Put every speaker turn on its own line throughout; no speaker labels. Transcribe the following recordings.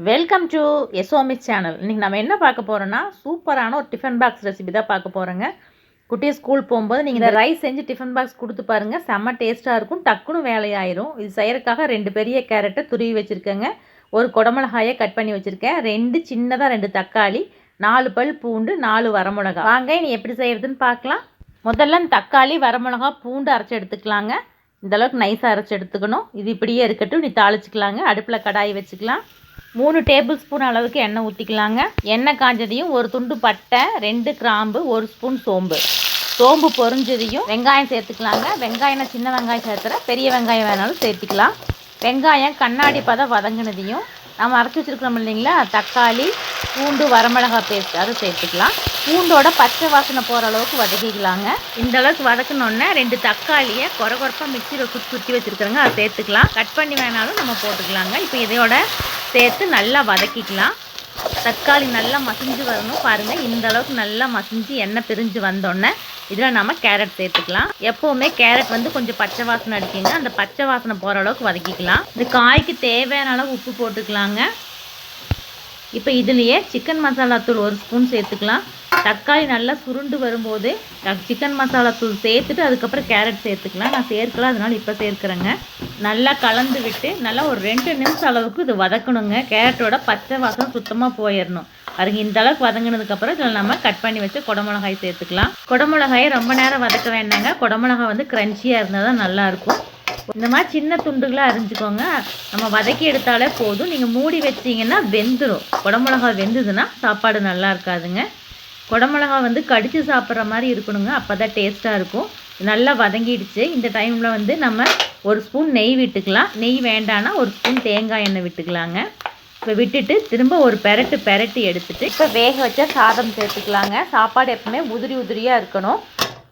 Welcome to எஸ்ஓமிஸ் channel. இன்றைக்கி நம்ம என்ன பார்க்க போகிறோன்னா சூப்பரான ஒரு டிஃபன் பாக்ஸ் ரெசிபி தான் பார்க்க போகிறோங்க. குட்டியை ஸ்கூல் போகும்போது நீங்கள் இந்த ரைஸ் செஞ்சு டிஃபன் பாக்ஸ் கொடுத்து பாருங்கள், செம்ம டேஸ்ட்டாக இருக்கும், டக்குன்னு வேலையாயிரும். இது செய்கிறதுக்காக 2 பெரிய கேரட்டை துருவி வச்சுருக்கேங்க, ஒரு குடமிளகாயை கட் பண்ணி வச்சுருக்கேன், 2 தக்காளி, 4 பல் பூண்டு, 4 வரமிளகா. வாங்க இனி எப்படி செய்கிறதுன்னு பார்க்கலாம். முதல்ல தக்காளி, வரமிளகா, பூண்டு அரைச்சி எடுத்துக்கலாங்க. இந்தளவுக்கு நைஸாக அரைச்சி எடுத்துக்கணும். இது இப்படியே இருக்கட்டும், நீ தாளிச்சிக்கலாங்க. அடுப்பில் கடாயை வச்சுக்கலாம். 3 டேபிள் ஸ்பூன் அளவுக்கு எண்ணெய் ஊற்றிக்கலாங்க. எண்ணெய் காஞ்சதையும் 1 துண்டு பட்டை, 2 கிராம்பு, 1 ஸ்பூன் சோம்பு பொரிஞ்சதையும் வெங்காயம் சேர்த்துக்கலாங்க. வெங்காயம் நான் சின்ன வெங்காயம் சேர்த்துறேன், பெரிய வெங்காயம் வேணாலும் சேர்த்துக்கலாம். வெங்காயம் கண்ணாடி பதம் வதங்கினதையும் நம்ம அரைச்சி வச்சுருக்கிறோம் இல்லைங்களா, தக்காளி, பூண்டு, வரமிளகா பேஸ்ட் அதை சேர்த்துக்கலாம். பூண்டோட பச்சை வாசனை போகிற அளவுக்கு வதக்கிக்கலாங்க. இந்த அளவுக்கு வதக்கணுன்னே 2 தக்காளியை குறப்பாக மிக்சியில் சுற்றி வச்சுருக்கிறோங்க, அதை சேர்த்துக்கலாம். கட் பண்ணி வேணாலும் நம்ம போட்டுக்கலாங்க. இப்போ இதையோட சேர்த்து நல்லா வதக்கிக்கலாம். தக்காளி நல்லா மசிஞ்சு வரணும் பாருங்கள். இந்த அளவுக்கு நல்லா மசிஞ்சு எண்ணெய் பிரிஞ்சு வந்தோடனே இதில் நம்ம கேரட் சேர்த்துக்கலாம். எப்போவுமே கேரட் கொஞ்சம் பச்சை வாசனை அடிக்குங்க, அந்த பச்சை வாசனை போகிற அளவுக்கு வதக்கிக்கலாம். இந்த காய்க்கு தேவையான அளவு உப்பு போட்டுக்கலாங்க. இப்போ இதுலேயே சிக்கன் மசாலா தூள் 1 ஸ்பூன் சேர்த்துக்கலாம். தக்காளி நல்லா சுருண்டு வரும்போது சிக்கன் மசாலா தூள் சேர்த்துட்டு அதுக்கப்புறம் கேரட் சேர்த்துக்கலாம். நான் சேர்க்கலாம், அதனால் இப்போ சேர்க்குறேங்க. நல்லா கலந்து விட்டு நல்லா ஒரு 2 நிமிஷம் அளவுக்கு இது வதக்கணுங்க. கேரட்டோட பச்சை வாசனை சுத்தமாக போயிடணும். அதுக்கு இந்த அளவுக்கு வதங்கினதுக்கப்புறம் இதில் நம்ம கட் பண்ணி வச்சு குடமிளகாய் சேர்த்துக்கலாம். குடமிளகாயை ரொம்ப நேரம் வதக்க வேண்டாங்க. குடமிளகாய் க்ரன்ச்சியாக இருந்தால் தான் நல்லாயிருக்கும். இந்த மாதிரி சின்ன துண்டுகளாக அரிஞ்சிக்கோங்க. நம்ம வதக்கி எடுத்தாலே போதும். நீங்கள் மூடி வச்சிங்கன்னா வெந்துடும். குடமிளகா வெந்துதுன்னா சாப்பாடு நல்லா இருக்காதுங்க. குடமிளகா கடித்து சாப்பிட்ற மாதிரி இருக்கணுங்க, அப்போ தான் டேஸ்ட்டாக இருக்கும். நல்லா வதங்கிடுச்சு. இந்த டைமில் நம்ம 1 ஸ்பூன் நெய் விட்டுக்கலாம். நெய் வேண்டான்னா 1 ஸ்பூன் தேங்காய் எண்ணெய் விட்டுக்கலாங்க. இப்போ விட்டுட்டு திரும்ப ஒரு பெரட்டி எடுத்துகிட்டு இப்போ வேக வச்ச சாதம் சேர்த்துக்கலாங்க. சாப்பாடு எப்பவுமே உதிரியாக இருக்கணும்.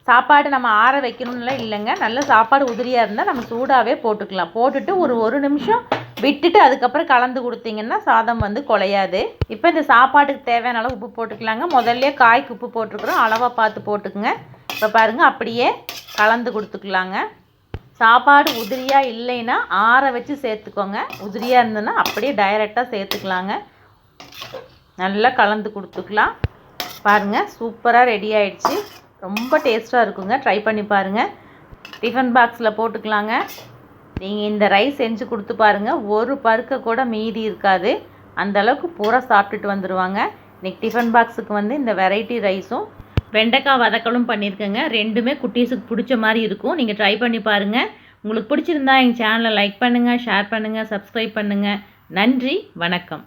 சாப்பாடு நம்ம ஆற வைக்கணும்லாம் இல்லைங்க. நல்ல சாப்பாடு உதிரியாக இருந்தால் நம்ம சூடாகவே போட்டுக்கலாம். போட்டுட்டு ஒரு நிமிஷம் விட்டுட்டு அதுக்கப்புறம் கலந்து கொடுத்தீங்கன்னா சாதம் குலையாது. இப்போ இந்த சாப்பாட்டுக்கு தேவையான அளவு உப்பு போட்டுக்கலாங்க. முதல்ல காய்க்கு உப்பு போட்டுருக்குறோம், அளவாக பார்த்து போட்டுக்குங்க. இப்போ பாருங்கள், அப்படியே கலந்து கொடுத்துக்கலாங்க. சாப்பாடு உதிரியாக இல்லைன்னா ஆற வச்சு சேர்த்துக்கோங்க. உதிரியாக இருந்ததுன்னா அப்படியே டைரெக்டாக சேர்த்துக்கலாங்க. நல்லா கலந்து கொடுத்துக்கலாம். பாருங்கள், சூப்பராக ரெடி ஆகிடுச்சு. ரொம்ப டேஸ்ட்டாக இருக்குங்க. ட்ரை பண்ணி பாருங்கள். டிஃபன் பாக்ஸில் போட்டுக்கலாங்க. நீங்கள் இந்த ரைஸ் செஞ்சு கொடுத்து பாருங்கள், ஒரு பருக்க கூட மீதி இருக்காது. அந்தளவுக்கு பூரா சாப்பிட்டுட்டு வந்துடுவாங்க. இன்றைக்கி டிஃபன் பாக்ஸுக்கு இந்த வெரைட்டி ரைஸும் வெண்டைக்காய் வதக்கலும் பண்ணியிருக்கேங்க. 2மே குட்டீஸுக்கு பிடிச்ச மாதிரி இருக்கும். நீங்கள் ட்ரை பண்ணி பாருங்கள். உங்களுக்கு பிடிச்சிருந்தா எங்கள் சேனலை லைக் பண்ணுங்கள், ஷேர் பண்ணுங்கள், சப்ஸ்கிரைப் பண்ணுங்கள். நன்றி, வணக்கம்.